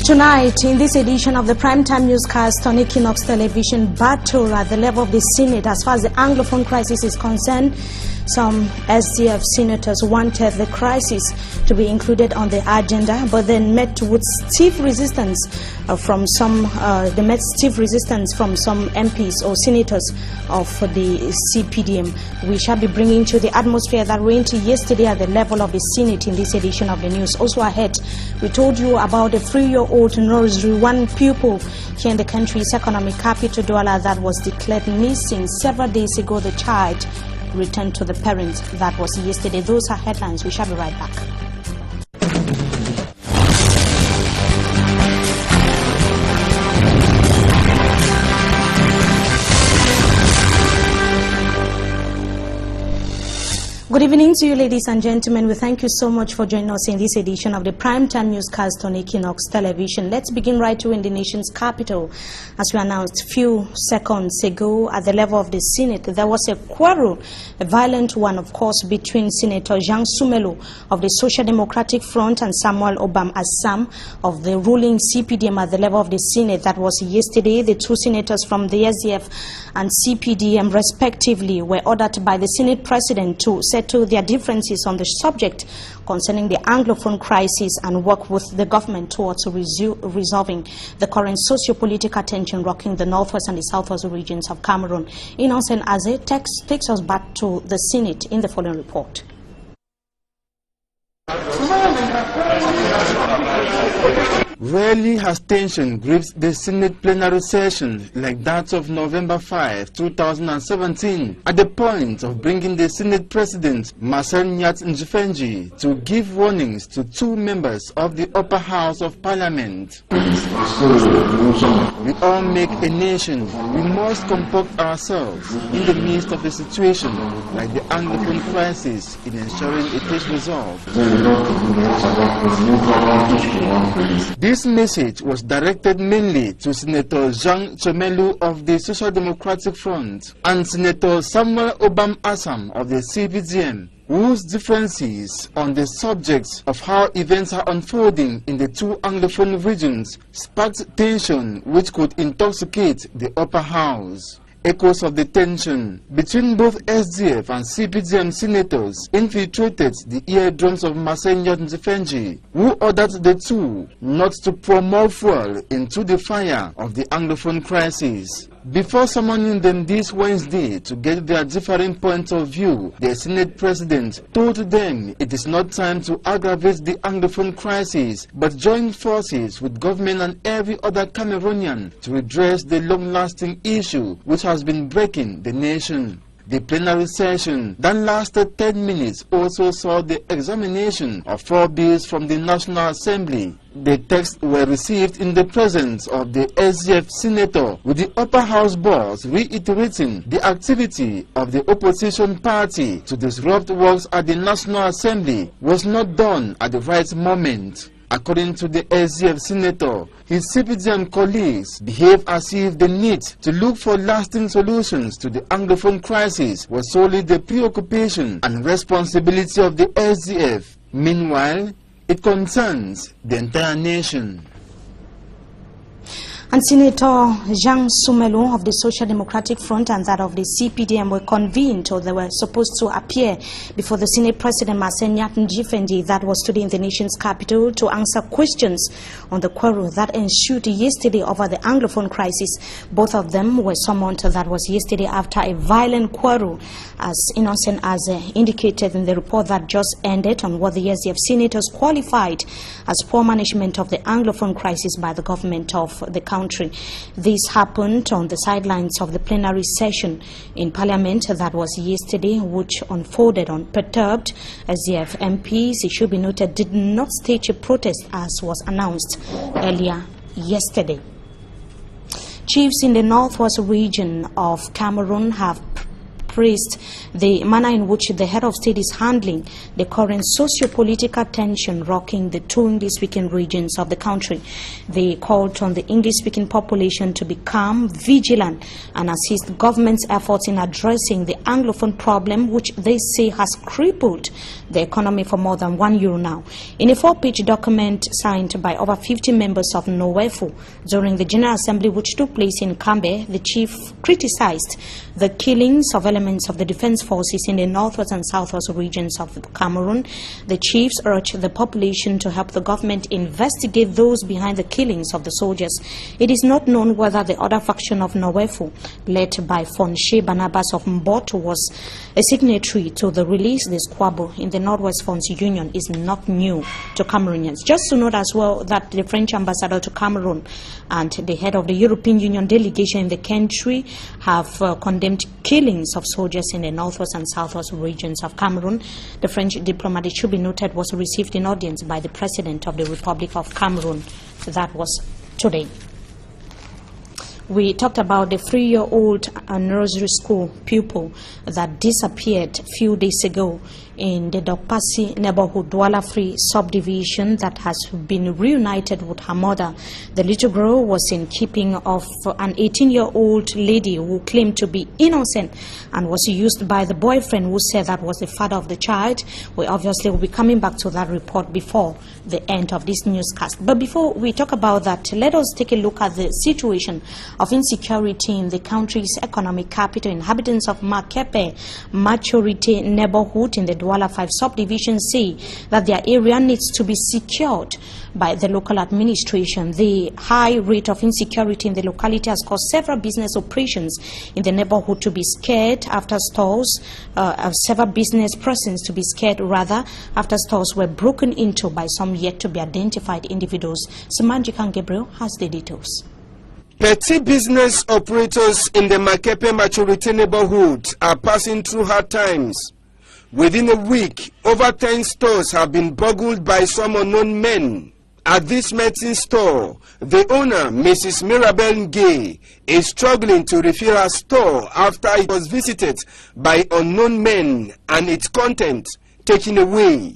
Tonight, in this edition of the primetime newscast on EQUINOXE television, battle at the level of the Senate as far as the Anglophone crisis is concerned. Some SDF senators wanted the crisis to be included on the agenda, but then met with stiff resistance from some MPs or senators of the CPDM. We shall be bringing to the atmosphere that reigned yesterday at the level of the Senate in this edition of the news. Also ahead, we told you about a 3-year-old nursery, one pupil here in the country's economic capital, Douala, that was declared missing several days ago. The child returned to the parents. That was yesterday. Those are headlines. We shall be right back. Good evening to you, ladies and gentlemen. We thank you so much for joining us in this edition of the primetime newscast on EQUINOXE television. Let's begin right away in the nation's capital. As we announced a few seconds ago, at the level of the Senate, there was a quarrel, a violent one, of course, between Senator Jean Sumelo of the Social Democratic Front and Samuel Obam Assam of the ruling CPDM at the level of the Senate. That was yesterday. The two senators from the SDF and CPDM, respectively, were ordered by the Senate President to settle their differences on the subject concerning the Anglophone crisis and work with the government towards resolving the current socio-political tension rocking the northwest and the southwest regions of Cameroon. EQUINOXE takes us back to the Senate in the following report. Rarely has tension gripped the Senate plenary session like that of November 5, 2017, at the point of bringing the Senate President, Marcel Njifenji, to give warnings to two members of the upper house of Parliament. We all make a nation. We must comport ourselves in the midst of a situation like the Anglophone crisis in ensuring it is resolved. This message was directed mainly to Senator Jean Sumelo of the Social Democratic Front and Senator Samuel Obam Assam of the CPDM, whose differences on the subject of how events are unfolding in the two Anglophone regions sparked tension which could intoxicate the upper house. Echoes of the tension between both SDF and CPDM senators infiltrated the eardrums of Marcel Njifenji, who ordered the two not to pour more fuel into the fire of the Anglophone crisis. Before summoning them this Wednesday to get their differing points of view, the Senate President told them it is not time to aggravate the Anglophone crisis, but join forces with government and every other Cameroonian to redress the long-lasting issue which has been breaking the nation. The plenary session that lasted 10 minutes also saw the examination of 4 bills from the National Assembly. The texts were received in the presence of the SDF senator, with the upper house boss reiterating the activity of the opposition party to disrupt works at the National Assembly was not done at the right moment. According to the SDF senator, his CPDM colleagues behave as if the need to look for lasting solutions to the Anglophone crisis was solely the preoccupation and responsibility of the SDF. Meanwhile, it concerns the entire nation. And Senator Jean Sumelo of the Social Democratic Front and that of the CPDM were convened, or they were supposed to appear before the Senate President Marcel Njifenji, that was today in the nation's capital, to answer questions on the quarrel that ensued yesterday over the Anglophone crisis. Both of them were summoned, that was yesterday, after a violent quarrel, as EQUINOXE has indicated in the report that just ended, on what the SDF senators qualified as poor management of the Anglophone crisis by the government of the country. This happened on the sidelines of the plenary session in Parliament that was yesterday, which unfolded unperturbed. SDF MPs, it should be noted, did not stage a protest as was announced earlier yesterday. Chiefs in the northwest region of Cameroon have praised the manner in which the head of state is handling the current socio-political tension rocking the two English-speaking regions of the country. They called on the English-speaking population to be calm, vigilant, and assist government's efforts in addressing the Anglophone problem, which they say has crippled the economy for more than 1 year now. In a 4-page document signed by over 50 members of MEFO during the General Assembly, which took place in Cambe, the chief criticized the killings of elements of the defense forces in the northwest and southwest regions of Cameroon. The chiefs urged the population to help the government investigate those behind the killings of the soldiers. It is not known whether the other faction of MEFO, led by Fonshe Barnabas of Mbot, was a signatory to the release. The squabble in the Northwest Fronts Union is not new to Cameroonians. Just to note as well that the French ambassador to Cameroon and the head of the European Union delegation in the country have condemned killings of soldiers in the northwest and southwest regions of Cameroon. The French diplomat, it should be noted, was received in audience by the President of the Republic of Cameroon. That was today. We talked about the 3-year-old nursery school pupil that disappeared a few days ago in the Dokpasi neighborhood Douala-Free subdivision that has been reunited with her mother. The little girl was in keeping of an 18-year-old lady who claimed to be innocent and was used by the boyfriend who said that was the father of the child. We obviously will be coming back to that report before the end of this newscast. But before we talk about that, let us take a look at the situation of insecurity in the country's economic capital. Inhabitants of Makepe Maturity neighborhood in the Douala 5 subdivision say that their area needs to be secured by the local administration. The high rate of insecurity in the locality has caused several business operations in the neighborhood to be scared after stores, several business persons to be scared rather after stores were broken into by some yet to be identified individuals. Samanjikan Gabriel has the details. Petty business operators in the Makepe Maturity neighborhood are passing through hard times. Within a week, over 10 stores have been burgled by some unknown men. At this medicine store, the owner, Mrs. Mirabel Gay, is struggling to refill her store after it was visited by unknown men and its content taken away.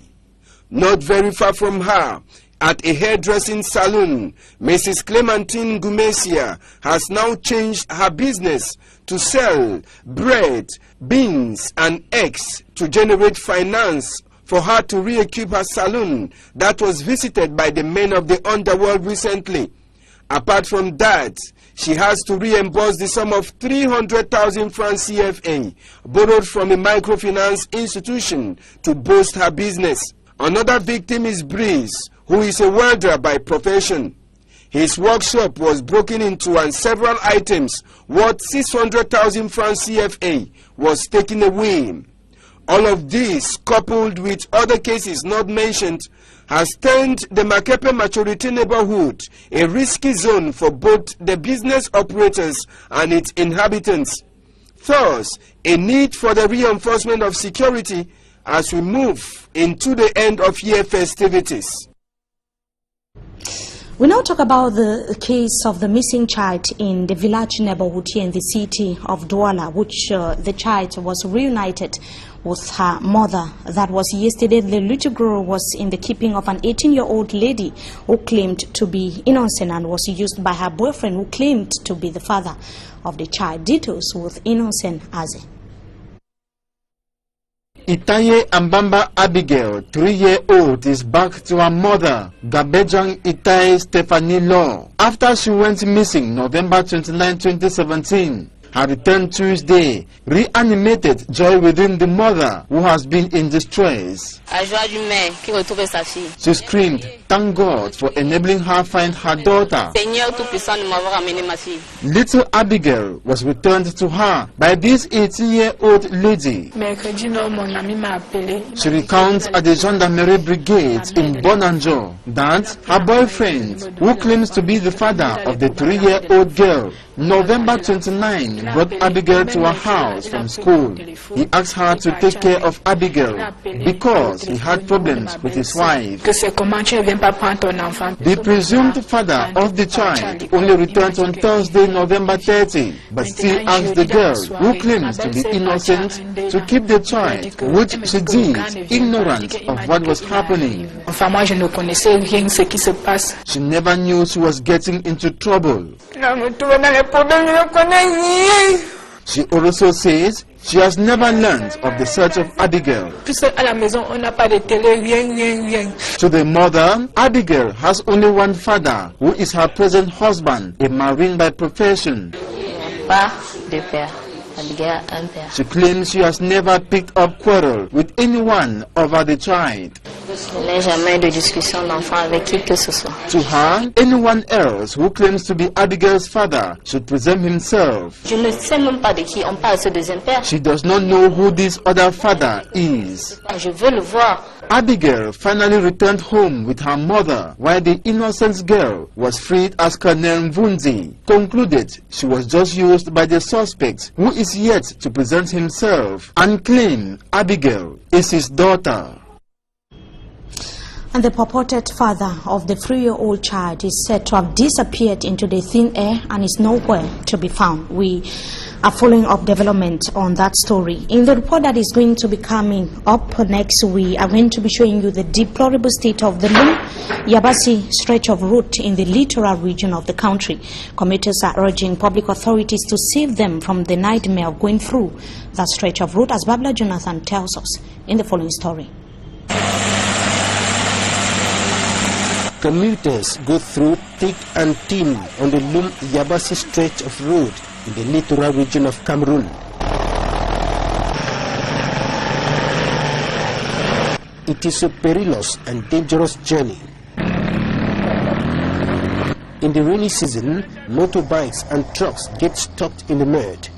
Not very far from her, at a hairdressing salon, Mrs. Clementine Gumesia has now changed her business to sell bread, beans and eggs to generate finance for her to re-equip her salon that was visited by the men of the underworld recently. Apart from that, she has to reimburse the sum of 300,000 francs CFA borrowed from a microfinance institution to boost her business. Another victim is Breeze, who is a welder by profession. His workshop was broken into and several items worth 600,000 francs CFA was taken away. All of this, coupled with other cases not mentioned, has turned the Makepe Maturity neighborhood a risky zone for both the business operators and its inhabitants. Thus, a need for the reinforcement of security as we move into the end of year festivities. We now talk about the case of the missing child in the village neighborhood here in the city of Douala, which the child was reunited with her mother. That was yesterday. The little girl was in the keeping of an 18-year-old lady who claimed to be innocent and was used by her boyfriend who claimed to be the father of the child. Details with Innocent Aze. Itaye Ambamba Abigail, 3-year-old, is back to her mother, Gabejang Itaye Stephanie Law, after she went missing November 29, 2017. Her return Tuesday reanimated joy within the mother, who has been in distress. She screamed, "Thank God for enabling her find her daughter." Little Abigail was returned to her by this 18-year-old lady. She recounts at the Gendarmerie Brigade in Bonanjo that her boyfriend, who claims to be the father of the 3-year-old girl, November 29, brought Abigail to her house from school. He asked her to take care of Abigail because he had problems with his wife. The presumed father of the child only returned on Thursday, November 30, but still asked the girl, who claims to be innocent, to keep the child, which she did, ignorant of what was happening. She never knew she was getting into trouble. She also says she has never learned of the search of Abigail. To the mother, Abigail has only one father, who is her present husband, a marine by profession. She claims she has never picked up quarrel with anyone over the child. To her, anyone else who claims to be Abigail's father should present himself. She does not know who this other father is. Abigail finally returned home with her mother, while the innocent girl was freed as Colonel Mvunzi concluded she was just used by the suspect, who is yet to present himself and claim Abigail is his daughter. And the purported father of the 3-year-old child is said to have disappeared into the thin air and is nowhere to be found. We are following up development on that story. In the report that is going to be coming up next, we are going to be showing you the deplorable state of the Lum-Yabasi stretch of route in the littoral region of the country. Commuters are urging public authorities to save them from the nightmare of going through that stretch of route, as Babla Jonathan tells us in the following story. Commuters go through thick and thin on the Lum-Yabasi stretch of road in the littoral region of Cameroon. It is a perilous and dangerous journey. In the rainy season, motorbikes and trucks get stuck in the mud.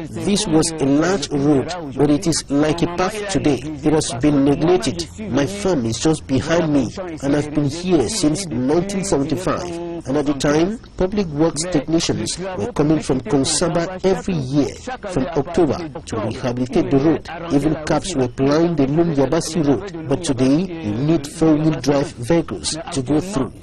This was a large road, but it is like a path today. It has been neglected. My farm is just behind me, and I've been here since 1975. And at the time, public works technicians were coming from Konsaba every year from October to rehabilitate the road. Even cabs were plying the Lum-Yabasi road, but today you need four-wheel drive vehicles to go through.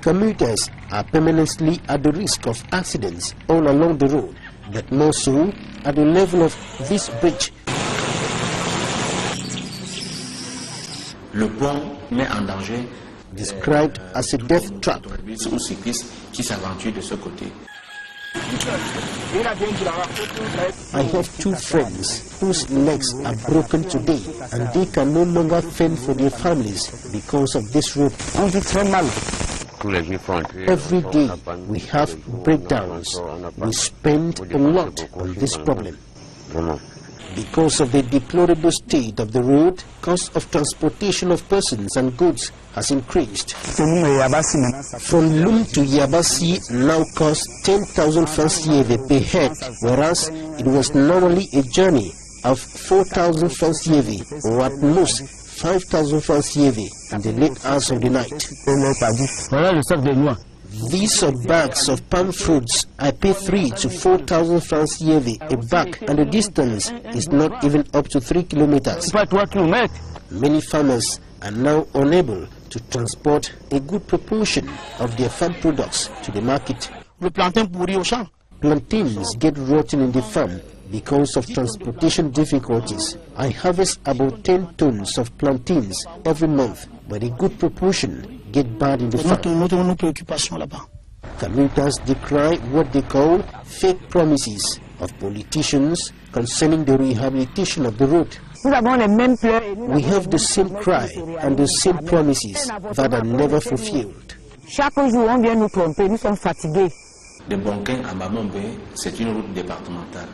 Commuters are permanently at the risk of accidents all along the road, but more so at the level of this bridge. Le pont met en danger, described as a death trap. Aux cyclistes qui s'aventurent de ce côté. I have two friends whose legs are broken today, and they can no longer fend for their families because of this road. Every day we have breakdowns. We spend a lot on this problem. Because of the deplorable state of the road, cost of transportation of persons and goods has increased. From Lum to Yabasi now costs 10,000 francs CFA per head, whereas it was normally a journey of 4,000 francs CFA, or at most 5,000 francs CFA in the late hours of the night. These are bags of palm fruits. I pay 3 to 4,000 francs CFA a bag, and the distance is not even up to 3 kilometers. Many farmers are now unable to transport a good proportion of their farm products to the market. Plantains get rotten in the farm because of transportation difficulties. I harvest about 10 tons of plantains every month, but a good proportion get bad in the farm. Commuters decry what they call fake promises of politicians concerning the rehabilitation of the road. We have the same cry and the same promises that are never fulfilled. De Bonquin à Mamombe, c'est une route départementale.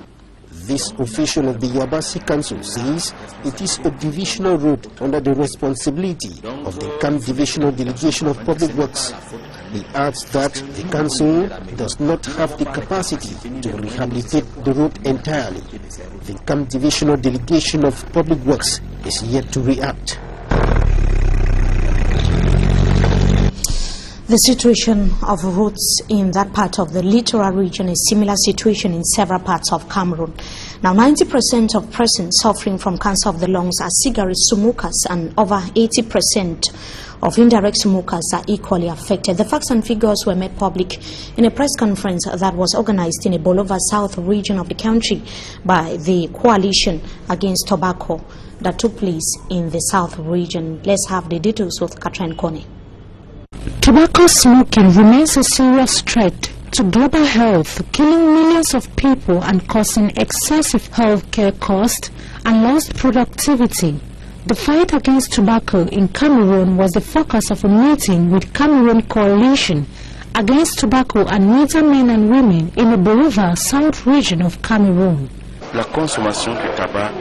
This official of the Yabasi Council says it is a divisional road under the responsibility of the Camp Divisional Delegation of Public Works. He adds that the council does not have the capacity to rehabilitate the road entirely. The Camp Divisional Delegation of Public Works is yet to react. The situation of roots in that part of the littoral region is similar situation in several parts of Cameroon. Now, 90% of persons suffering from cancer of the lungs are cigarette smokers, and over 80% of indirect smokers are equally affected. The facts and figures were made public in a press conference that was organized in a Bolova South region of the country by the Coalition Against Tobacco that took place in the South region. Let's have the details with Katrin Kone. Tobacco smoking remains a serious threat to global health, killing millions of people and causing excessive healthcare costs and lost productivity. The fight against tobacco in Cameroon was the focus of a meeting with Cameroon Coalition Against Tobacco and media men and women in the Bolova South region of Cameroon. La consommation de tabac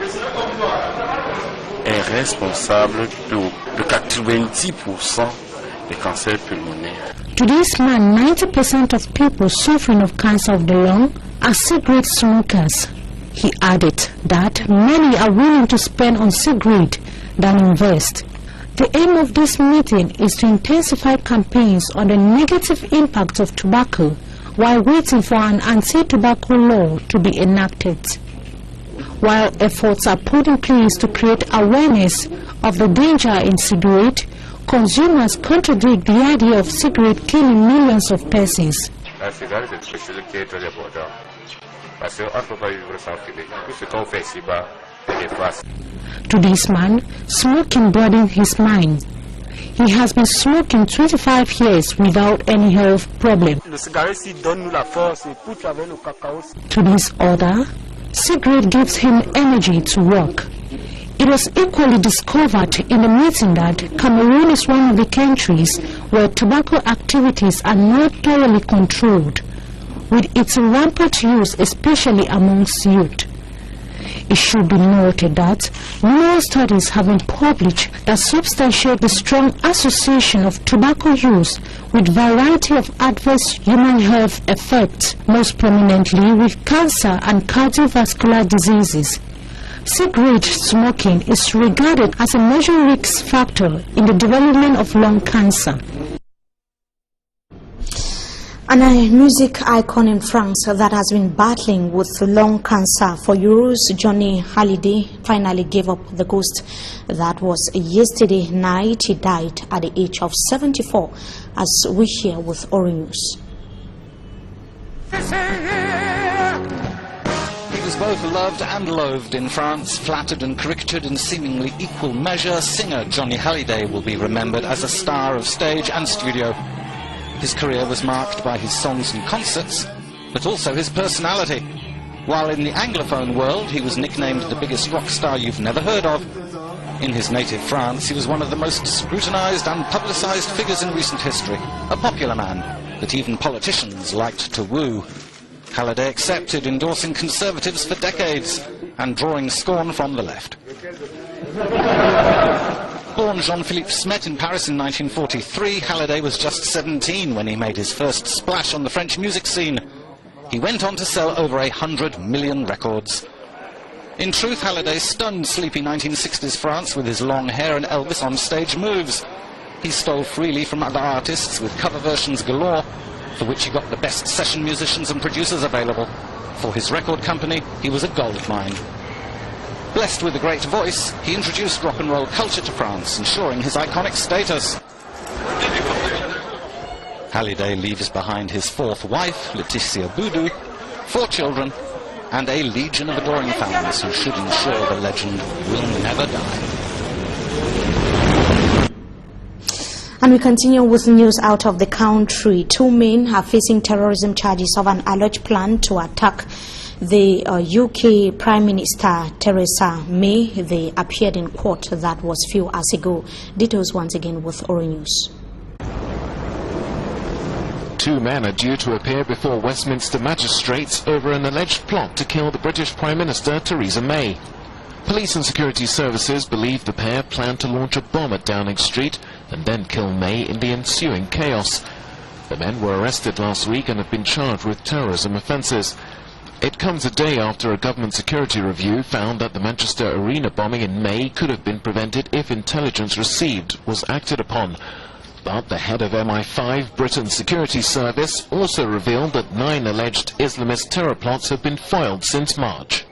est responsable de 90% des cancers pulmonaires. To this man, 90% of people suffering of cancer of the lung are cigarette smokers. He added that many are willing to spend on cigarette than invest. The aim of this meeting is to intensify campaigns on the negative impact of tobacco while waiting for an anti-tobacco law to be enacted. While efforts are put in place to create awareness of the danger in cigarette, consumers contradict the idea of cigarette killing millions of persons. La cigarette est quelque chose qui est très important parce qu'on ne peut pas vivre sans fumer. Tout ce qu'on fait ici-bas est facile. To this man, smoking broadened his mind. He has been smoking 25 years without any health problem. Le cigarette donne nous la force pour travailler le cacao. To this other, cigarette gives him energy to work. It was equally discovered in the meeting that Cameroon is one of the countries where tobacco activities are not thoroughly controlled, with its rampant use especially amongst youth. It should be noted that numerous studies have been published that substantiate the strong association of tobacco use with variety of adverse human health effects, most prominently with cancer and cardiovascular diseases. Cigarette smoking is regarded as a major risk factor in the development of lung cancer. And a music icon in France that has been battling with lung cancer for years, Johnny Hallyday, finally gave up the ghost. That was yesterday night. He died at the age of 74, as we hear with Orange News. He was both loved and loathed in France, flattered and caricatured in seemingly equal measure. Singer Johnny Hallyday will be remembered as a star of stage and studio. His career was marked by his songs and concerts, but also his personality. While in the Anglophone world, he was nicknamed the biggest rock star you've never heard of. In his native France, he was one of the most scrutinized and publicized figures in recent history, a popular man that even politicians liked to woo. Hallyday accepted endorsing conservatives for decades and drawing scorn from the left. Born Jean-Philippe Smet in Paris in 1943, Hallyday was just 17 when he made his first splash on the French music scene. He went on to sell over 100 million records. In truth, Hallyday stunned sleepy 1960s France with his long hair and Elvis on stage moves. He stole freely from other artists with cover versions galore, for which he got the best session musicians and producers available. For his record company, he was a gold mine. Blessed with a great voice, he introduced rock and roll culture to France, ensuring his iconic status. Hallyday leaves behind his fourth wife, Laetitia Boudou, 4 children, and a legion of adoring fans who should ensure the legend will never die. And we continue with news out of the country. 2 men are facing terrorism charges of an alleged plan to attack the UK Prime Minister Theresa May. They appeared in court that was few hours ago. Details once again with Orange News. 2 men are due to appear before Westminster magistrates over an alleged plot to kill the British Prime Minister Theresa May. Police and security services believe the pair planned to launch a bomb at Downing Street and then kill May in the ensuing chaos. The men were arrested last week and have been charged with terrorism offences. It comes a day after a government security review found that the Manchester Arena bombing in May could have been prevented if intelligence received was acted upon. But the head of MI5, Britain's security service, also revealed that 9 alleged Islamist terror plots have been foiled since March.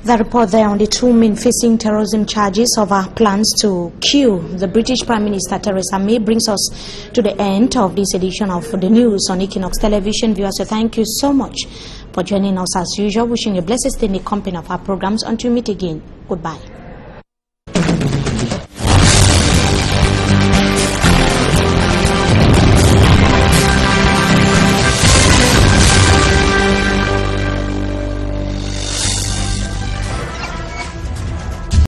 The report there on the 2 men facing terrorism charges over plans to kill the British Prime Minister Theresa May brings us to the end of this edition of the news on Equinox Television. Viewers, so thank you so much for joining us as usual. Wishing you a blessed day in the company of our programs. Until we meet again, goodbye.